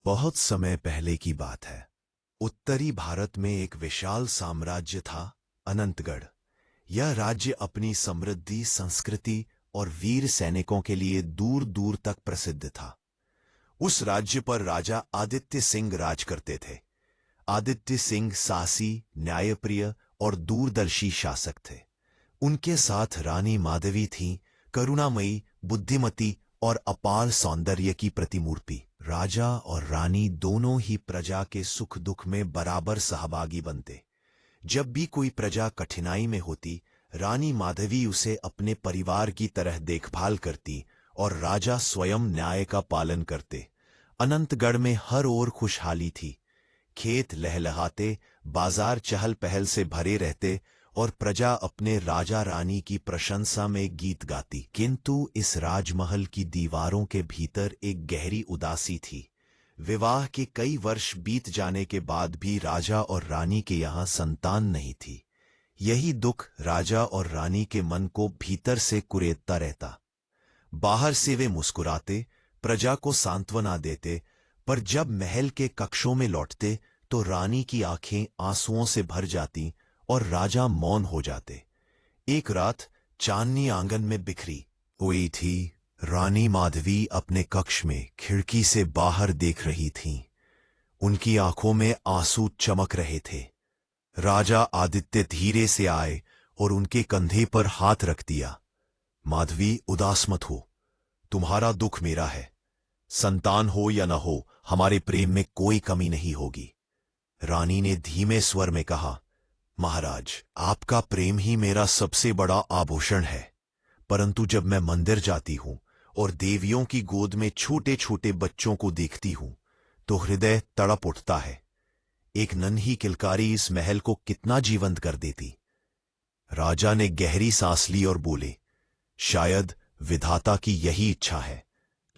बहुत समय पहले की बात है। उत्तरी भारत में एक विशाल साम्राज्य था, अनंतगढ़। यह राज्य अपनी समृद्धि, संस्कृति और वीर सैनिकों के लिए दूर दूर तक प्रसिद्ध था। उस राज्य पर राजा आदित्य सिंह राज करते थे। आदित्य सिंह साहसी, न्यायप्रिय और दूरदर्शी शासक थे। उनके साथ रानी माधवी थीं, करुणामयी, बुद्धिमती और अपार सौंदर्य की प्रतिमूर्ति। राजा और रानी दोनों ही प्रजा के सुख दुख में बराबर सहभागी बनते। जब भी कोई प्रजा कठिनाई में होती, रानी माधवी उसे अपने परिवार की तरह देखभाल करती और राजा स्वयं न्याय का पालन करते। अनंतगढ़ में हर ओर खुशहाली थी। खेत लहलहाते, बाजार चहल पहल से भरे रहते और प्रजा अपने राजा रानी की प्रशंसा में गीत गाती। किंतु इस राजमहल की दीवारों के भीतर एक गहरी उदासी थी। विवाह के कई वर्ष बीत जाने के बाद भी राजा और रानी के यहाँ संतान नहीं थी। यही दुख राजा और रानी के मन को भीतर से कुरेदता रहता। बाहर से वे मुस्कुराते, प्रजा को सांत्वना देते, पर जब महल के कक्षों में लौटते तो रानी की आंखें आंसुओं से भर जाती और राजा मौन हो जाते। एक रात चांदनी आंगन में बिखरी हुई थी। रानी माधवी अपने कक्ष में खिड़की से बाहर देख रही थीं। उनकी आंखों में आंसू चमक रहे थे। राजा आदित्य धीरे से आए और उनके कंधे पर हाथ रख दिया। माधवी, उदास मत हो, तुम्हारा दुख मेरा है। संतान हो या न हो, हमारे प्रेम में कोई कमी नहीं होगी। रानी ने धीमे स्वर में कहा, महाराज, आपका प्रेम ही मेरा सबसे बड़ा आभूषण है। परंतु जब मैं मंदिर जाती हूं और देवियों की गोद में छोटे छोटे बच्चों को देखती हूं तो हृदय तड़प उठता है। एक नन्ही किलकारी इस महल को कितना जीवंत कर देती। राजा ने गहरी सांस ली और बोले, शायद विधाता की यही इच्छा है।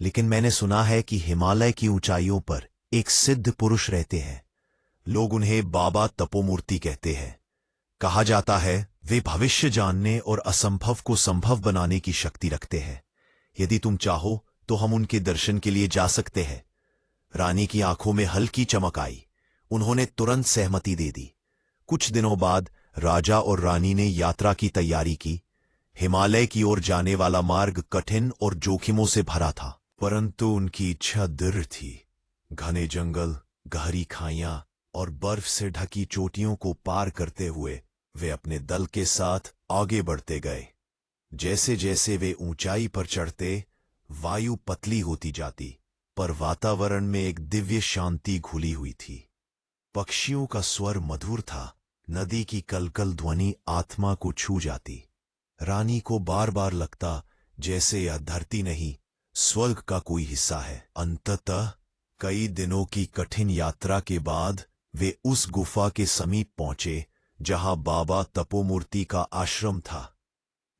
लेकिन मैंने सुना है कि हिमालय की ऊंचाइयों पर एक सिद्ध पुरुष रहते हैं। लोग उन्हें बाबा तपोमूर्ति कहते हैं। कहा जाता है वे भविष्य जानने और असंभव को संभव बनाने की शक्ति रखते हैं। यदि तुम चाहो तो हम उनके दर्शन के लिए जा सकते हैं। रानी की आंखों में हल्की चमक आई। उन्होंने तुरंत सहमति दे दी। कुछ दिनों बाद राजा और रानी ने यात्रा की तैयारी की। हिमालय की ओर जाने वाला मार्ग कठिन और जोखिमों से भरा था, परंतु उनकी इच्छा दृढ़ थी। घने जंगल, गहरी खाइयां और बर्फ से ढकी चोटियों को पार करते हुए वे अपने दल के साथ आगे बढ़ते गए। जैसे जैसे वे ऊंचाई पर चढ़ते, वायु पतली होती जाती, पर वातावरण में एक दिव्य शांति घुली हुई थी। पक्षियों का स्वर मधुर था, नदी की कलकल ध्वनि आत्मा को छू जाती। रानी को बार बार लगता जैसे यह धरती नहीं, स्वर्ग का कोई हिस्सा है। अंततः कई दिनों की कठिन यात्रा के बाद वे उस गुफा के समीप पहुंचे जहां बाबा तपोमूर्ति का आश्रम था।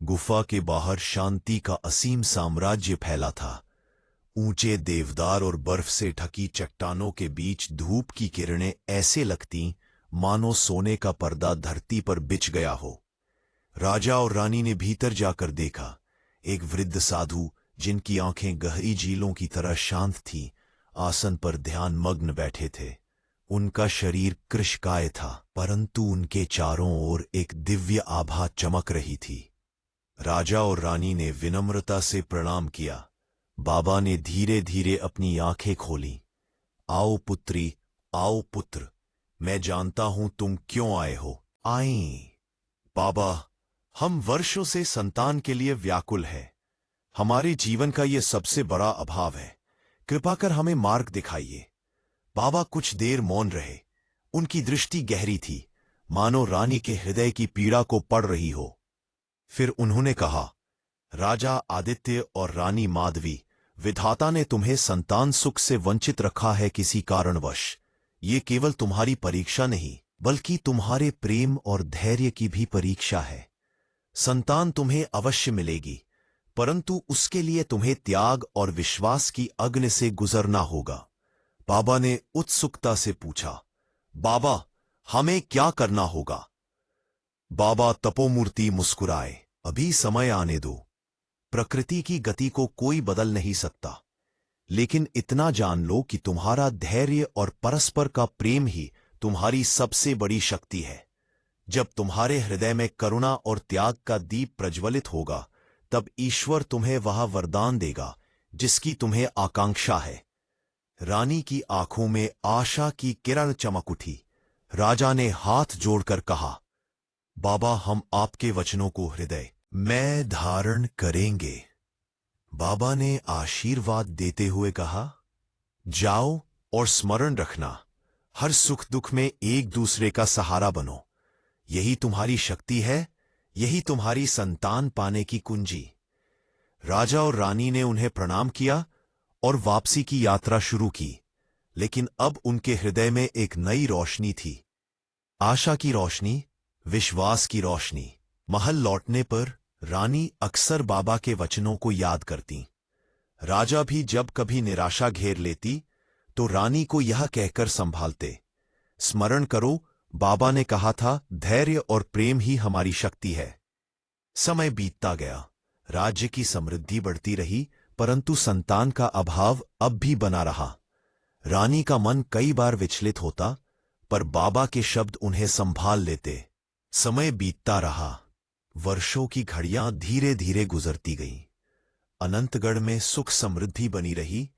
गुफा के बाहर शांति का असीम साम्राज्य फैला था। ऊंचे देवदार और बर्फ से ढकी चट्टानों के बीच धूप की किरणें ऐसे लगतीं मानो सोने का पर्दा धरती पर बिछ गया हो। राजा और रानी ने भीतर जाकर देखा। एक वृद्ध साधु, जिनकी आंखें गहरी झीलों की तरह शांत थीं, आसन पर ध्यान मग्न बैठे थे। उनका शरीर कृशकाय था, परंतु उनके चारों ओर एक दिव्य आभा चमक रही थी। राजा और रानी ने विनम्रता से प्रणाम किया। बाबा ने धीरे धीरे अपनी आंखें खोलीं। आओ पुत्री, आओ पुत्र, मैं जानता हूं तुम क्यों आए हो। आई बाबा, हम वर्षों से संतान के लिए व्याकुल हैं। हमारे जीवन का ये सबसे बड़ा अभाव है। कृपा कर हमें मार्ग दिखाइए। बाबा कुछ देर मौन रहे। उनकी दृष्टि गहरी थी, मानो रानी के हृदय की पीड़ा को पढ़ रही हो। फिर उन्होंने कहा, राजा आदित्य और रानी माधवी, विधाता ने तुम्हें संतान सुख से वंचित रखा है किसी कारणवश। ये केवल तुम्हारी परीक्षा नहीं, बल्कि तुम्हारे प्रेम और धैर्य की भी परीक्षा है। संतान तुम्हें अवश्य मिलेगी, परंतु उसके लिए तुम्हें त्याग और विश्वास की अग्नि से गुजरना होगा। बाबा ने उत्सुकता से पूछा, बाबा, हमें क्या करना होगा? बाबा तपोमूर्ति मुस्कुराए, अभी समय आने दो। प्रकृति की गति को कोई बदल नहीं सकता। लेकिन इतना जान लो कि तुम्हारा धैर्य और परस्पर का प्रेम ही तुम्हारी सबसे बड़ी शक्ति है। जब तुम्हारे हृदय में करुणा और त्याग का दीप प्रज्वलित होगा, तब ईश्वर तुम्हें वह वरदान देगा जिसकी तुम्हें आकांक्षा है। रानी की आंखों में आशा की किरण चमक उठी। राजा ने हाथ जोड़कर कहा, बाबा, हम आपके वचनों को हृदय में धारण करेंगे। बाबा ने आशीर्वाद देते हुए कहा, जाओ और स्मरण रखना, हर सुख दुख में एक दूसरे का सहारा बनो। यही तुम्हारी शक्ति है, यही तुम्हारी संतान पाने की कुंजी। राजा और रानी ने उन्हें प्रणाम किया और वापसी की यात्रा शुरू की। लेकिन अब उनके हृदय में एक नई रोशनी थी, आशा की रोशनी, विश्वास की रोशनी। महल लौटने पर रानी अक्सर बाबा के वचनों को याद करती। राजा भी जब कभी निराशा घेर लेती तो रानी को यह कहकर संभालते, स्मरण करो, बाबा ने कहा था, धैर्य और प्रेम ही हमारी शक्ति है। समय बीतता गया, राज्य की समृद्धि बढ़ती रही, परंतु संतान का अभाव अब भी बना रहा। रानी का मन कई बार विचलित होता, पर बाबा के शब्द उन्हें संभाल लेते। समय बीतता रहा, वर्षों की घड़ियां धीरे धीरे गुजरती गईं। अनंतगढ़ में सुख समृद्धि बनी रही,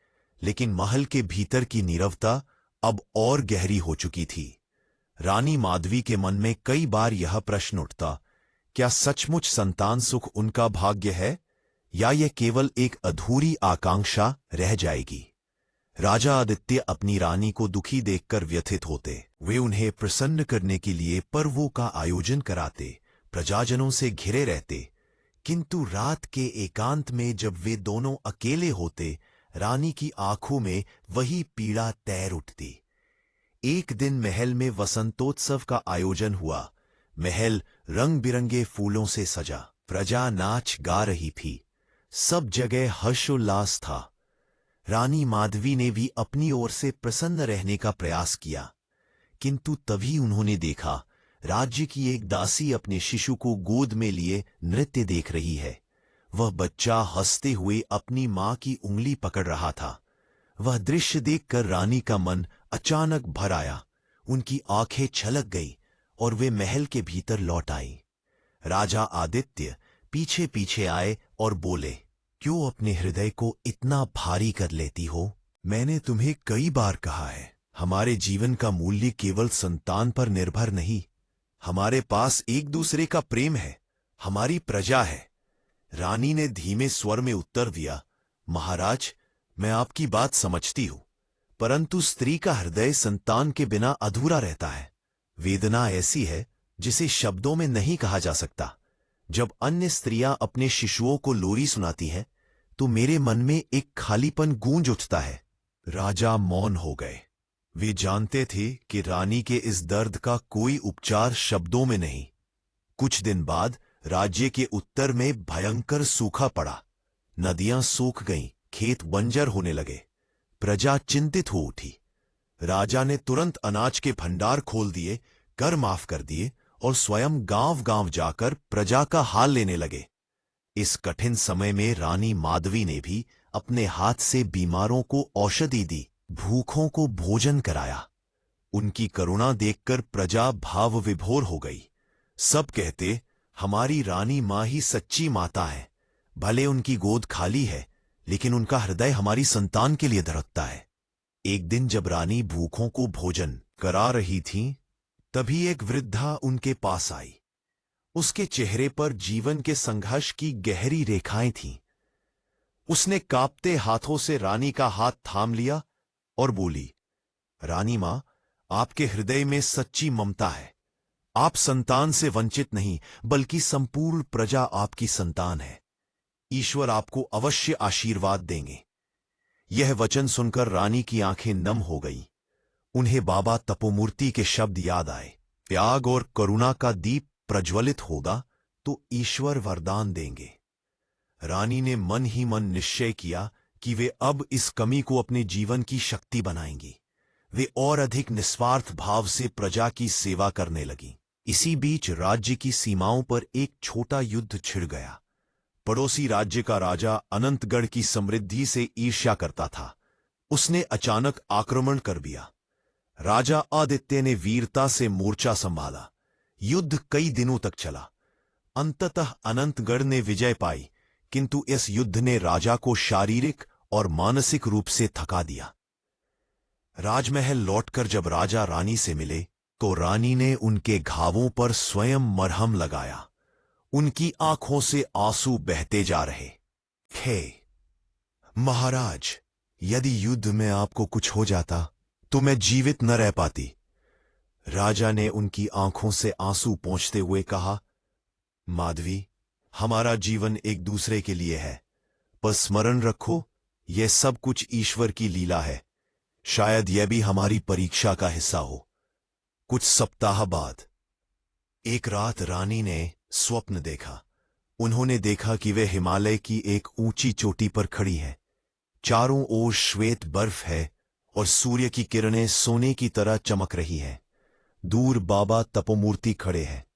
लेकिन महल के भीतर की नीरवता अब और गहरी हो चुकी थी। रानी माधवी के मन में कई बार यह प्रश्न उठता, क्या सचमुच संतान सुख उनका भाग्य है, या यह केवल एक अधूरी आकांक्षा रह जाएगी? राजा आदित्य अपनी रानी को दुखी देखकर व्यथित होते। वे उन्हें प्रसन्न करने के लिए पर्वों का आयोजन कराते, प्रजाजनों से घिरे रहते, किंतु रात के एकांत में जब वे दोनों अकेले होते, रानी की आंखों में वही पीड़ा तैर उठती। एक दिन महल में वसंतोत्सव का आयोजन हुआ। महल रंग बिरंगे फूलों से सजा, प्रजा नाच गा रही थी, सब जगह हर्षोल्लास था। रानी माधवी ने भी अपनी ओर से प्रसन्न रहने का प्रयास किया, किंतु तभी उन्होंने देखा, राज्य की एक दासी अपने शिशु को गोद में लिए नृत्य देख रही है। वह बच्चा हंसते हुए अपनी मां की उंगली पकड़ रहा था। वह दृश्य देखकर रानी का मन अचानक भर आया। उनकी आंखें छलक गई और वे महल के भीतर लौट आई। राजा आदित्य पीछे पीछे आए और बोले, क्यों अपने हृदय को इतना भारी कर लेती हो? मैंने तुम्हें कई बार कहा है, हमारे जीवन का मूल्य केवल संतान पर निर्भर नहीं। हमारे पास एक दूसरे का प्रेम है, हमारी प्रजा है। रानी ने धीमे स्वर में उत्तर दिया, महाराज, मैं आपकी बात समझती हूं, परंतु स्त्री का हृदय संतान के बिना अधूरा रहता है। वेदना ऐसी है जिसे शब्दों में नहीं कहा जा सकता। जब अन्य स्त्रियां अपने शिशुओं को लोरी सुनाती हैं, तो मेरे मन में एक खालीपन गूंज उठता है। राजा मौन हो गए। वे जानते थे कि रानी के इस दर्द का कोई उपचार शब्दों में नहीं। कुछ दिन बाद राज्य के उत्तर में भयंकर सूखा पड़ा। नदियां सूख गईं, खेत बंजर होने लगे। प्रजा चिंतित हो उठी। राजा ने तुरंत अनाज के भंडार खोल दिए, कर माफ कर दिए और स्वयं गांव-गांव जाकर प्रजा का हाल लेने लगे। इस कठिन समय में रानी माधवी ने भी अपने हाथ से बीमारों को औषधि दी, भूखों को भोजन कराया। उनकी करुणा देखकर प्रजा भाव विभोर हो गई। सब कहते, हमारी रानी मां ही सच्ची माता है। भले उनकी गोद खाली है, लेकिन उनका हृदय हमारी संतान के लिए धड़कता है। एक दिन जब रानी भूखों को भोजन करा रही थीं, तभी एक वृद्धा उनके पास आई। उसके चेहरे पर जीवन के संघर्ष की गहरी रेखाएं थीं। उसने कांपते हाथों से रानी का हाथ थाम लिया और बोली, रानी मां, आपके हृदय में सच्ची ममता है। आप संतान से वंचित नहीं, बल्कि संपूर्ण प्रजा आपकी संतान है। ईश्वर आपको अवश्य आशीर्वाद देंगे। यह वचन सुनकर रानी की आंखें नम हो गईं। उन्हें बाबा तपोमूर्ति के शब्द याद आए, त्याग और करुणा का दीप प्रज्वलित होगा तो ईश्वर वरदान देंगे। रानी ने मन ही मन निश्चय किया कि वे अब इस कमी को अपने जीवन की शक्ति बनाएंगी। वे और अधिक निस्वार्थ भाव से प्रजा की सेवा करने लगीं। इसी बीच राज्य की सीमाओं पर एक छोटा युद्ध छिड़ गया। पड़ोसी राज्य का राजा अनंतगढ़ की समृद्धि से ईर्ष्या करता था। उसने अचानक आक्रमण कर दिया। राजा आदित्य ने वीरता से मोर्चा संभाला। युद्ध कई दिनों तक चला। अंततः अनंतगढ़ ने विजय पाई, किंतु इस युद्ध ने राजा को शारीरिक और मानसिक रूप से थका दिया। राजमहल लौटकर जब राजा रानी से मिले तो रानी ने उनके घावों पर स्वयं मरहम लगाया। उनकी आंखों से आंसू बहते जा रहे थे। महाराज, यदि युद्ध में आपको कुछ हो जाता तो मैं जीवित न रह पाती। राजा ने उनकी आंखों से आंसू पोंछते हुए कहा, माधवी, हमारा जीवन एक दूसरे के लिए है, पर स्मरण रखो, यह सब कुछ ईश्वर की लीला है। शायद यह भी हमारी परीक्षा का हिस्सा हो। कुछ सप्ताह बाद एक रात रानी ने स्वप्न देखा। उन्होंने देखा कि वे हिमालय की एक ऊंची चोटी पर खड़ी है। चारों ओर श्वेत बर्फ है और सूर्य की किरणें सोने की तरह चमक रही हैं। दूर बाबा तपोमूर्ति खड़े हैं।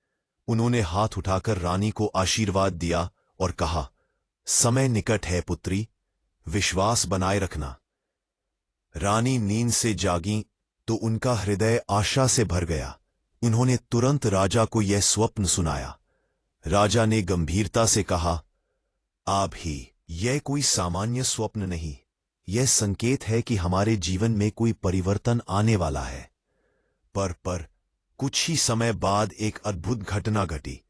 उन्होंने हाथ उठाकर रानी को आशीर्वाद दिया और कहा, समय निकट है पुत्री, विश्वास बनाए रखना। रानी नींद से जागी तो उनका हृदय आशा से भर गया। उन्होंने तुरंत राजा को यह स्वप्न सुनाया। राजा ने गंभीरता से कहा, आप ही, यह कोई सामान्य स्वप्न नहीं, यह संकेत है कि हमारे जीवन में कोई परिवर्तन आने वाला है। पर कुछ ही समय बाद एक अद्भुत घटना घटी।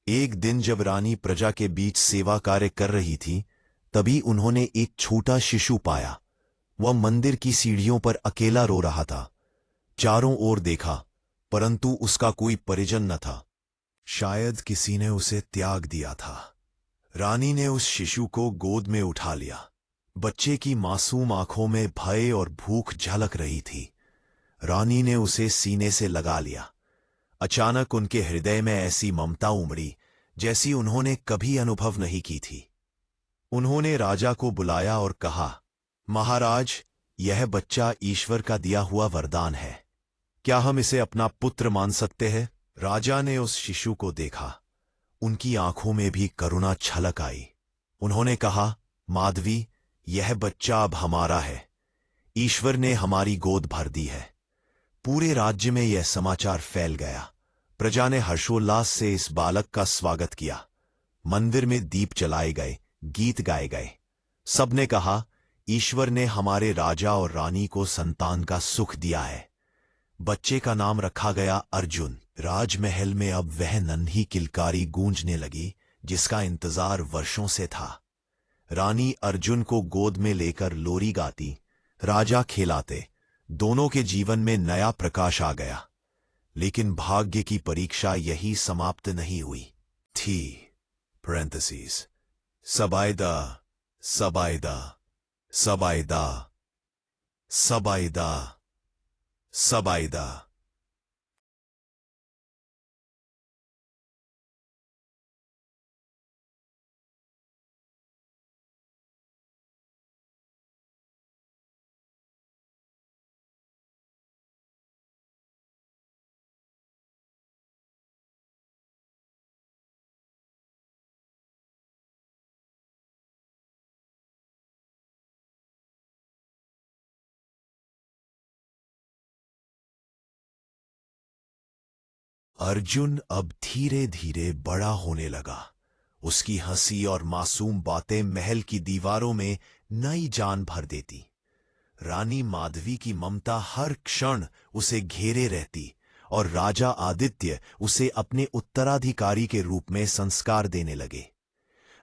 एक दिन जब रानी प्रजा के बीच सेवा कार्य कर रही थी, तभी उन्होंने एक छोटा शिशु पाया। वह मंदिर की सीढ़ियों पर अकेला रो रहा था। चारों ओर देखा, परंतु उसका कोई परिजन न था। शायद किसी ने उसे त्याग दिया था। रानी ने उस शिशु को गोद में उठा लिया। बच्चे की मासूम आंखों में भय और भूख झलक रही थी। रानी ने उसे सीने से लगा लिया। अचानक उनके हृदय में ऐसी ममता उमड़ी जैसी उन्होंने कभी अनुभव नहीं की थी। उन्होंने राजा को बुलाया और कहा, महाराज, यह बच्चा ईश्वर का दिया हुआ वरदान है। क्या हम इसे अपना पुत्र मान सकते हैं? राजा ने उस शिशु को देखा। उनकी आंखों में भी करुणा छलक आई। उन्होंने कहा, माधवी, यह बच्चा अब हमारा है। ईश्वर ने हमारी गोद भर दी है। पूरे राज्य में यह समाचार फैल गया। प्रजा ने हर्षोल्लास से इस बालक का स्वागत किया। मंदिर में दीप जलाए गए, गीत गाए गए। सबने कहा, ईश्वर ने हमारे राजा और रानी को संतान का सुख दिया है। बच्चे का नाम रखा गया अर्जुन। राजमहल में अब वह नन्ही किलकारी गूंजने लगी जिसका इंतजार वर्षों से था। रानी अर्जुन को गोद में लेकर लोरी गाती, राजा खिलाते। दोनों के जीवन में नया प्रकाश आ गया। लेकिन भाग्य की परीक्षा यही समाप्त नहीं हुई थी। पैरेंथेसिस, सबायदा, सबायदा, सबायदा, सबायदा, सबायदा। अर्जुन अब धीरे धीरे बड़ा होने लगा। उसकी हंसी और मासूम बातें महल की दीवारों में नई जान भर देती। रानी माधवी की ममता हर क्षण उसे घेरे रहती और राजा आदित्य उसे अपने उत्तराधिकारी के रूप में संस्कार देने लगे।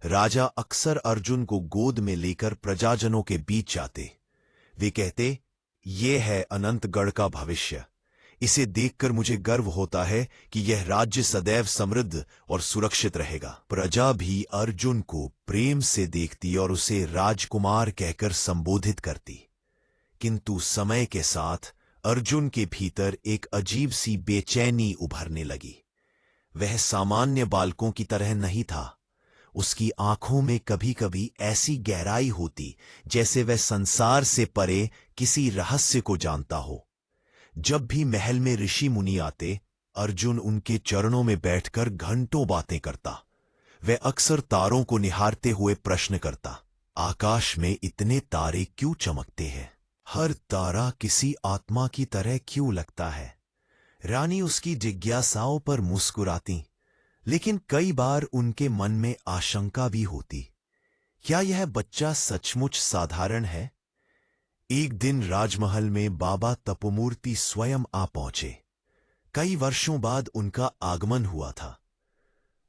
राजा अक्सर अर्जुन को गोद में लेकर प्रजाजनों के बीच जाते। वे कहते, ये है अनंतगढ़ का भविष्य। इसे देखकर मुझे गर्व होता है कि यह राज्य सदैव समृद्ध और सुरक्षित रहेगा। प्रजा भी अर्जुन को प्रेम से देखती और उसे राजकुमार कहकर संबोधित करती। किंतु समय के साथ अर्जुन के भीतर एक अजीब सी बेचैनी उभरने लगी। वह सामान्य बालकों की तरह नहीं था। उसकी आंखों में कभी कभी ऐसी गहराई होती जैसे वह संसार से परे किसी रहस्य को जानता हो। जब भी महल में ऋषि मुनि आते, अर्जुन उनके चरणों में बैठकर घंटों बातें करता। वह अक्सर तारों को निहारते हुए प्रश्न करता, आकाश में इतने तारे क्यों चमकते हैं? हर तारा किसी आत्मा की तरह क्यों लगता है? रानी उसकी जिज्ञासाओं पर मुस्कुराती, लेकिन कई बार उनके मन में आशंका भी होती। क्या यह बच्चा सचमुच साधारण है? एक दिन राजमहल में बाबा तपोमूर्ति स्वयं आ पहुंचे। कई वर्षों बाद उनका आगमन हुआ था।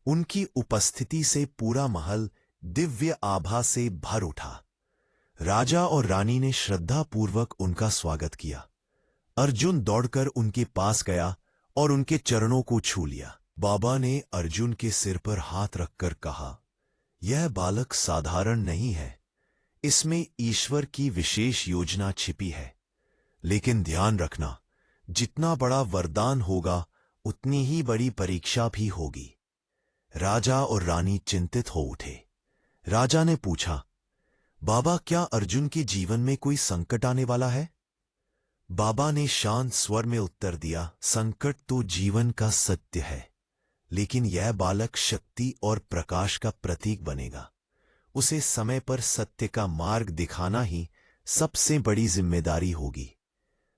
उनकी उपस्थिति से पूरा महल दिव्य आभा से भर उठा। राजा और रानी ने श्रद्धापूर्वक उनका स्वागत किया। अर्जुन दौड़कर उनके पास गया और उनके चरणों को छू लिया। बाबा ने अर्जुन के सिर पर हाथ रखकर कहा, यह बालक साधारण नहीं है, इसमें ईश्वर की विशेष योजना छिपी है। लेकिन ध्यान रखना, जितना बड़ा वरदान होगा उतनी ही बड़ी परीक्षा भी होगी। राजा और रानी चिंतित हो उठे। राजा ने पूछा, बाबा क्या अर्जुन के जीवन में कोई संकट आने वाला है? बाबा ने शांत स्वर में उत्तर दिया, संकट तो जीवन का सत्य है, लेकिन यह बालक शक्ति और प्रकाश का प्रतीक बनेगा। उसे समय पर सत्य का मार्ग दिखाना ही सबसे बड़ी जिम्मेदारी होगी।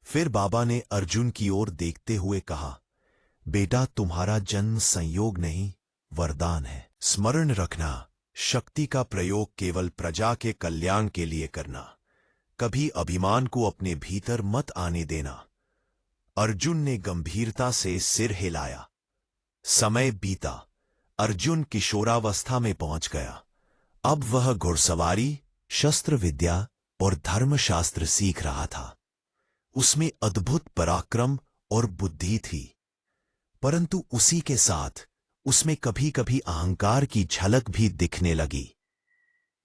फिर बाबा ने अर्जुन की ओर देखते हुए कहा, बेटा तुम्हारा जन्म संयोग नहीं, वरदान है। स्मरण रखना, शक्ति का प्रयोग केवल प्रजा के कल्याण के लिए करना। कभी अभिमान को अपने भीतर मत आने देना। अर्जुन ने गंभीरता से सिर हिलाया। समय बीता। अर्जुन किशोरावस्था में पहुंच गया। अब वह घुड़सवारी, शस्त्र विद्या और धर्मशास्त्र सीख रहा था। उसमें अद्भुत पराक्रम और बुद्धि थी, परंतु उसी के साथ उसमें कभी कभी अहंकार की झलक भी दिखने लगी।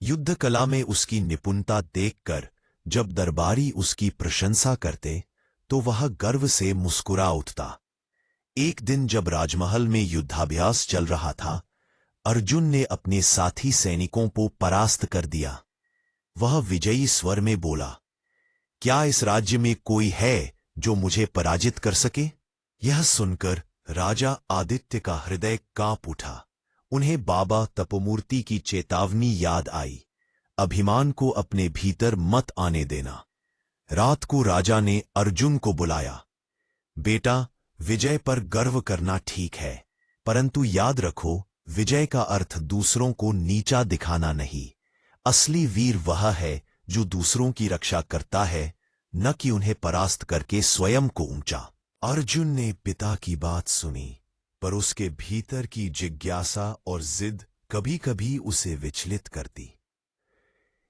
युद्ध कला में उसकी निपुणता देखकर जब दरबारी उसकी प्रशंसा करते तो वह गर्व से मुस्कुरा उठता। एक दिन जब राजमहल में युद्धाभ्यास चल रहा था, अर्जुन ने अपने साथी सैनिकों को परास्त कर दिया। वह विजयी स्वर में बोला, क्या इस राज्य में कोई है जो मुझे पराजित कर सके? यह सुनकर राजा आदित्य का हृदय कांप उठा। उन्हें बाबा तपोमूर्ति की चेतावनी याद आई, अभिमान को अपने भीतर मत आने देना। रात को राजा ने अर्जुन को बुलाया। बेटा, विजय पर गर्व करना ठीक है, परंतु याद रखो, विजय का अर्थ दूसरों को नीचा दिखाना नहीं। असली वीर वह है जो दूसरों की रक्षा करता है, न कि उन्हें परास्त करके स्वयं को ऊंचा। अर्जुन ने पिता की बात सुनी, पर उसके भीतर की जिज्ञासा और जिद कभी कभी उसे विचलित करती।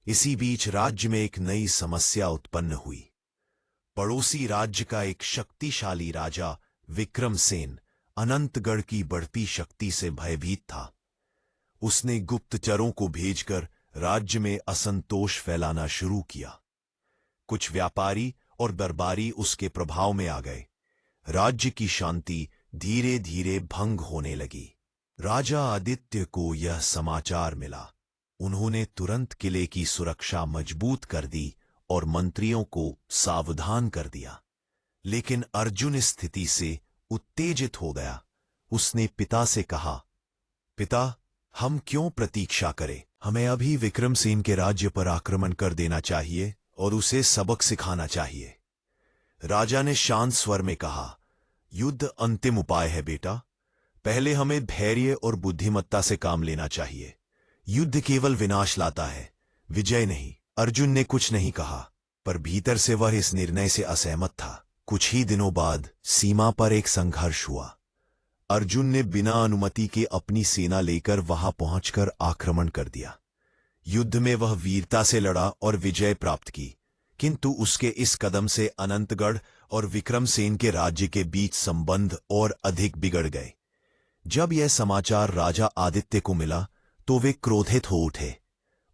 इसी बीच राज्य में एक नई समस्या उत्पन्न हुई। पड़ोसी राज्य का एक शक्तिशाली राजा विक्रमसेन अनंतगढ़ की बढ़ती शक्ति से भयभीत था। उसने गुप्तचरों को भेजकर राज्य में असंतोष फैलाना शुरू किया। कुछ व्यापारी और दरबारी उसके प्रभाव में आ गए। राज्य की शांति धीरे धीरे भंग होने लगी। राजा आदित्य को यह समाचार मिला। उन्होंने तुरंत किले की सुरक्षा मजबूत कर दी और मंत्रियों को सावधान कर दिया। लेकिन अर्जुन इस स्थिति से उत्तेजित हो गया। उसने पिता से कहा, पिता, हम क्यों प्रतीक्षा करें? हमें अभी विक्रमसेन के राज्य पर आक्रमण कर देना चाहिए और उसे सबक सिखाना चाहिए। राजा ने शांत स्वर में कहा, युद्ध अंतिम उपाय है बेटा। पहले हमें धैर्य और बुद्धिमत्ता से काम लेना चाहिए। युद्ध केवल विनाश लाता है, विजय नहीं। अर्जुन ने कुछ नहीं कहा, पर भीतर से वह इस निर्णय से असहमत था। कुछ ही दिनों बाद सीमा पर एक संघर्ष हुआ। अर्जुन ने बिना अनुमति के अपनी सेना लेकर वहां पहुंचकर आक्रमण कर दिया। युद्ध में वह वीरता से लड़ा और विजय प्राप्त की, किंतु उसके इस कदम से अनंतगढ़ और विक्रमसेन के राज्य के बीच संबंध और अधिक बिगड़ गए। जब यह समाचार राजा आदित्य को मिला तो वे क्रोधित हो उठे।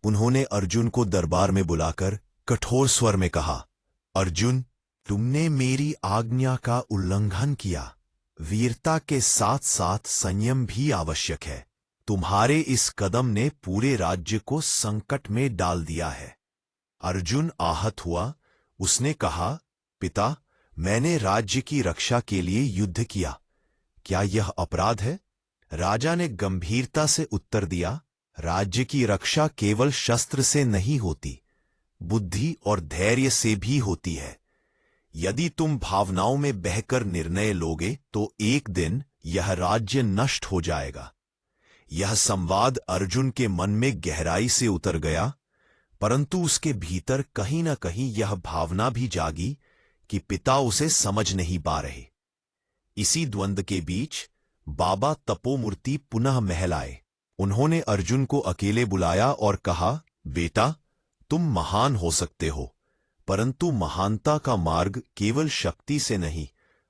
उन्होंने अर्जुन को दरबार में बुलाकर कठोर स्वर में कहा, अर्जुन, तुमने मेरी आज्ञा का उल्लंघन किया। वीरता के साथ साथ संयम भी आवश्यक है। तुम्हारे इस कदम ने पूरे राज्य को संकट में डाल दिया है। अर्जुन आहत हुआ। उसने कहा, पिता, मैंने राज्य की रक्षा के लिए युद्ध किया। क्या यह अपराध है? राजा ने गंभीरता से उत्तर दिया, राज्य की रक्षा केवल शस्त्र से नहीं होती, बुद्धि और धैर्य से भी होती है। यदि तुम भावनाओं में बहकर निर्णय लोगे तो एक दिन यह राज्य नष्ट हो जाएगा। यह संवाद अर्जुन के मन में गहराई से उतर गया, परंतु उसके भीतर कहीं न कहीं यह भावना भी जागी कि पिता उसे समझ नहीं पा रहे। इसी द्वंद्व के बीच बाबा तपोमूर्ति पुनः महल आए। उन्होंने अर्जुन को अकेले बुलाया और कहा, बेटा, तुम महान हो सकते हो, परंतु महानता का मार्ग केवल शक्ति से नहीं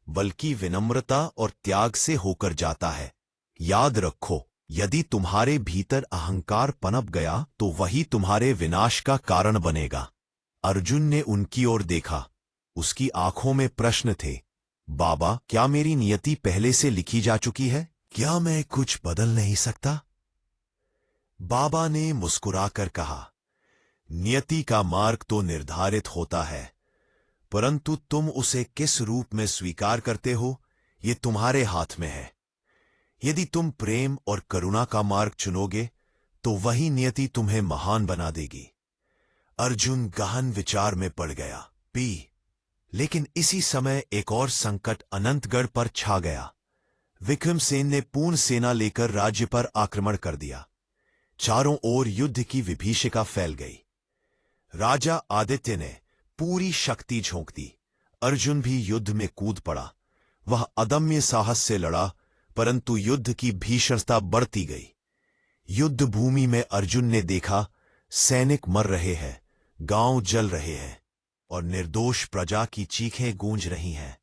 बल्कि विनम्रता और त्याग से होकर जाता है। याद रखो, यदि तुम्हारे भीतर अहंकार पनप गया तो वही तुम्हारे विनाश का कारण बनेगा। अर्जुन ने उनकी ओर देखा। उसकी आंखों में प्रश्न थे। बाबा, क्या मेरी नियति पहले से लिखी जा चुकी है? क्या मैं कुछ बदल नहीं सकता? बाबा ने मुस्कुराकर कहा, नियति का मार्ग तो निर्धारित होता है, परंतु तुम उसे किस रूप में स्वीकार करते हो, ये तुम्हारे हाथ में है। यदि तुम प्रेम और करुणा का मार्ग चुनोगे तो वही नियति तुम्हें महान बना देगी। अर्जुन गहन विचार में पड़ गया। लेकिन इसी समय एक और संकट अनंतगढ़ पर छा गया। विक्रमसेन ने पूर्ण सेना लेकर राज्य पर आक्रमण कर दिया। चारों ओर युद्ध की विभीषिका फैल गई। राजा आदित्य ने पूरी शक्ति झोंक दी। अर्जुन भी युद्ध में कूद पड़ा। वह अदम्य साहस से लड़ा, परंतु युद्ध की भीषणता बढ़ती गई। युद्ध भूमि में अर्जुन ने देखा, सैनिक मर रहे हैं, गांव जल रहे हैं और निर्दोष प्रजा की चीखें गूंज रही हैं।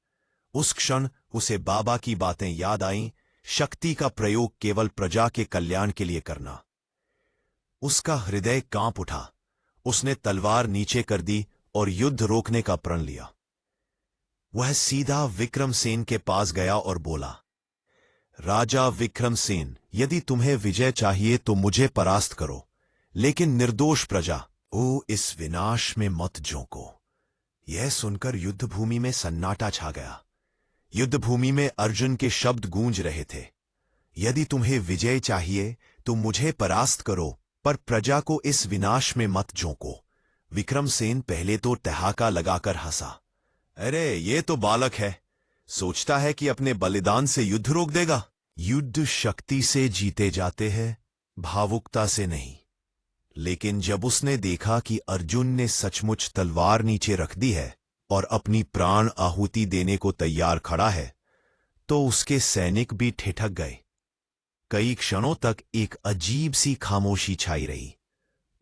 उस क्षण उसे बाबा की बातें याद आईं, शक्ति का प्रयोग केवल प्रजा के कल्याण के लिए करना। उसका हृदय कांप उठा। उसने तलवार नीचे कर दी और युद्ध रोकने का प्रण लिया। वह सीधा विक्रमसेन के पास गया और बोला, राजा विक्रमसेन, यदि तुम्हें विजय चाहिए तो मुझे परास्त करो, लेकिन निर्दोष प्रजा इस विनाश में मत झोंको। यह सुनकर युद्धभूमि में सन्नाटा छा गया। युद्धभूमि में अर्जुन के शब्द गूंज रहे थे, यदि तुम्हें विजय चाहिए तो मुझे परास्त करो, पर प्रजा को इस विनाश में मत झोंको। विक्रमसेन पहले तो ठहाका लगाकर हंसा। अरे, ये तो बालक है, सोचता है कि अपने बलिदान से युद्ध रोक देगा। युद्ध शक्ति से जीते जाते हैं, भावुकता से नहीं। लेकिन जब उसने देखा कि अर्जुन ने सचमुच तलवार नीचे रख दी है और अपनी प्राण आहुति देने को तैयार खड़ा है, तो उसके सैनिक भी ठिठक गए। कई क्षणों तक एक अजीब सी खामोशी छाई रही।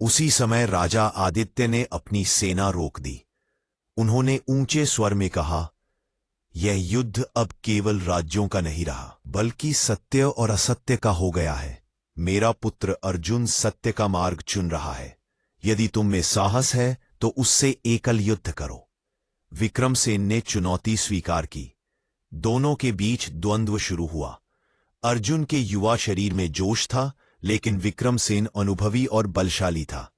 उसी समय राजा आदित्य ने अपनी सेना रोक दी। उन्होंने ऊंचे स्वर में कहा, यह युद्ध अब केवल राज्यों का नहीं रहा, बल्कि सत्य और असत्य का हो गया है। मेरा पुत्र अर्जुन सत्य का मार्ग चुन रहा है। यदि तुम में साहस है तो उससे एकल युद्ध करो। विक्रमसेन ने चुनौती स्वीकार की। दोनों के बीच द्वंद्व शुरू हुआ। अर्जुन के युवा शरीर में जोश था, लेकिन विक्रमसेन अनुभवी और बलशाली था।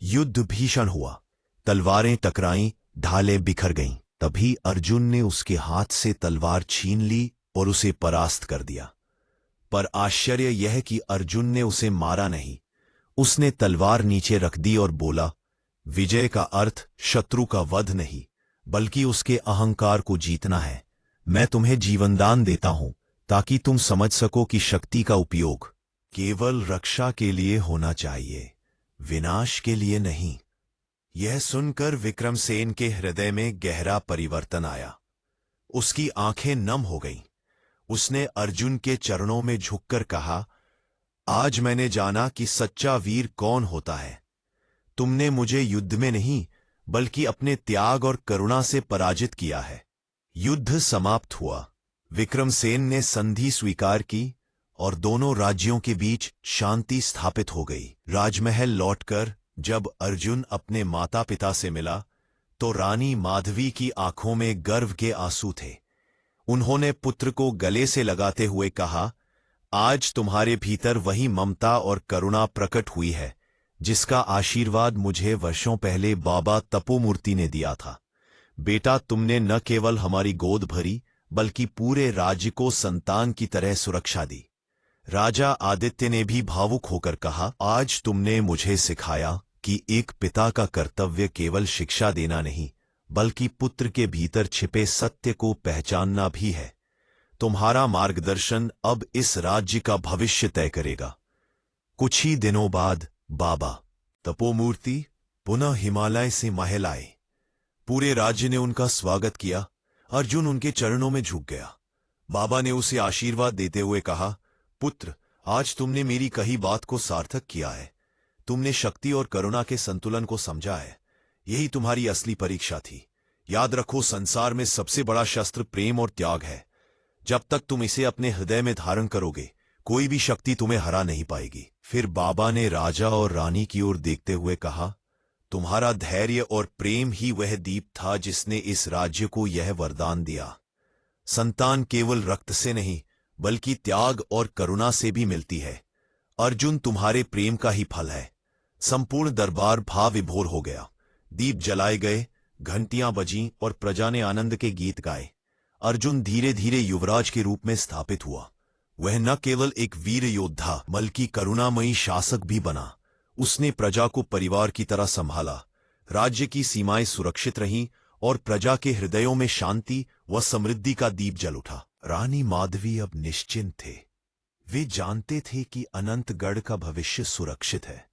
युद्ध भीषण हुआ। तलवारें टकराईं, ढालें बिखर गईं। तभी अर्जुन ने उसके हाथ से तलवार छीन ली और उसे परास्त कर दिया। पर आश्चर्य यह कि अर्जुन ने उसे मारा नहीं। उसने तलवार नीचे रख दी और बोला, विजय का अर्थ शत्रु का वध नहीं, बल्कि उसके अहंकार को जीतना है। मैं तुम्हें जीवनदान देता हूं ताकि तुम समझ सको कि शक्ति का उपयोग केवल रक्षा के लिए होना चाहिए, विनाश के लिए नहीं। यह सुनकर विक्रमसेन के हृदय में गहरा परिवर्तन आया। उसकी आंखें नम हो गईं। उसने अर्जुन के चरणों में झुककर कहा, आज मैंने जाना कि सच्चा वीर कौन होता है। तुमने मुझे युद्ध में नहीं बल्कि अपने त्याग और करुणा से पराजित किया है। युद्ध समाप्त हुआ। विक्रमसेन ने संधि स्वीकार की और दोनों राज्यों के बीच शांति स्थापित हो गई। राजमहल लौटकर जब अर्जुन अपने माता पिता से मिला तो रानी माधवी की आंखों में गर्व के आंसू थे। उन्होंने पुत्र को गले से लगाते हुए कहा, आज तुम्हारे भीतर वही ममता और करुणा प्रकट हुई है जिसका आशीर्वाद मुझे वर्षों पहले बाबा तपोमूर्ति ने दिया था। बेटा, तुमने न केवल हमारी गोद भरी बल्कि पूरे राज्य को संतान की तरह सुरक्षा दी। राजा आदित्य ने भी भावुक होकर कहा, आज तुमने मुझे सिखाया कि एक पिता का कर्तव्य केवल शिक्षा देना नहीं, बल्कि पुत्र के भीतर छिपे सत्य को पहचानना भी है। तुम्हारा मार्गदर्शन अब इस राज्य का भविष्य तय करेगा। कुछ ही दिनों बाद बाबा तपोमूर्ति पुनः हिमालय से महल आए। पूरे राज्य ने उनका स्वागत किया। अर्जुन उनके चरणों में झुक गया। बाबा ने उसे आशीर्वाद देते हुए कहा, पुत्र, आज तुमने मेरी कही बात को सार्थक किया है। तुमने शक्ति और करुणा के संतुलन को समझा है। यही तुम्हारी असली परीक्षा थी। याद रखो, संसार में सबसे बड़ा शस्त्र प्रेम और त्याग है। जब तक तुम इसे अपने हृदय में धारण करोगे, कोई भी शक्ति तुम्हें हरा नहीं पाएगी। फिर बाबा ने राजा और रानी की ओर देखते हुए कहा, तुम्हारा धैर्य और प्रेम ही वह दीप था जिसने इस राज्य को यह वरदान दिया। संतान केवल रक्त से नहीं, बल्कि त्याग और करुणा से भी मिलती है। अर्जुन, तुम्हारे प्रेम का ही फल है। संपूर्ण दरबार भाव विभोर हो गया। दीप जलाए गए, घंटियां बजीं और प्रजा ने आनंद के गीत गाए। अर्जुन धीरे धीरे युवराज के रूप में स्थापित हुआ। वह न केवल एक वीर योद्धा बल्कि करुणामयी शासक भी बना। उसने प्रजा को परिवार की तरह संभाला। राज्य की सीमाएं सुरक्षित रहीं और प्रजा के हृदयों में शांति व समृद्धि का दीप जल उठा। रानी माधवी अब निश्चिंत थे। वे जानते थे कि अनंतगढ़ का भविष्य सुरक्षित है।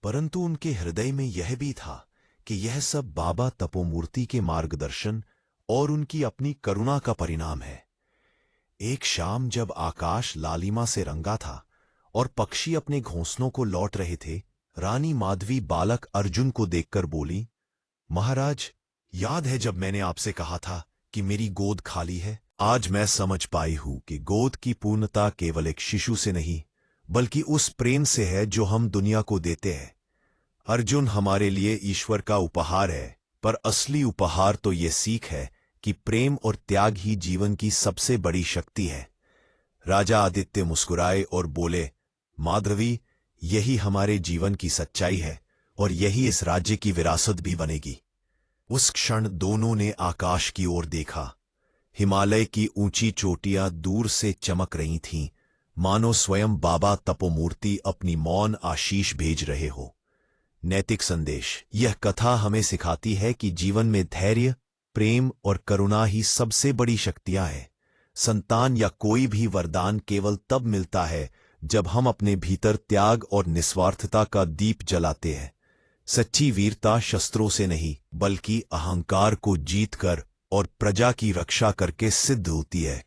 परंतु उनके हृदय में यह भी था कि यह सब बाबा तपोमूर्ति के मार्गदर्शन और उनकी अपनी करुणा का परिणाम है। एक शाम जब आकाश लालिमा से रंगा था और पक्षी अपने घोंसलों को लौट रहे थे, रानी माधवी बालक अर्जुन को देखकर बोली, महाराज, याद है जब मैंने आपसे कहा था कि मेरी गोद खाली है? आज मैं समझ पाई हूं कि गोद की पूर्णता केवल एक शिशु से नहीं, बल्कि उस प्रेम से है जो हम दुनिया को देते हैं। अर्जुन हमारे लिए ईश्वर का उपहार है, पर असली उपहार तो ये सीख है कि प्रेम और त्याग ही जीवन की सबसे बड़ी शक्ति है। राजा आदित्य मुस्कुराए और बोले, माधवी, यही हमारे जीवन की सच्चाई है और यही इस राज्य की विरासत भी बनेगी। उस क्षण दोनों ने आकाश की ओर देखा। हिमालय की ऊंची चोटियां दूर से चमक रही थीं, मानो स्वयं बाबा तपोमूर्ति अपनी मौन आशीष भेज रहे हो। नैतिक संदेश: यह कथा हमें सिखाती है कि जीवन में धैर्य, प्रेम और करुणा ही सबसे बड़ी शक्तियां हैं। संतान या कोई भी वरदान केवल तब मिलता है जब हम अपने भीतर त्याग और निस्वार्थता का दीप जलाते हैं। सच्ची वीरता शस्त्रों से नहीं, बल्कि अहंकार को जीतकर और प्रजा की रक्षा करके सिद्ध होती है।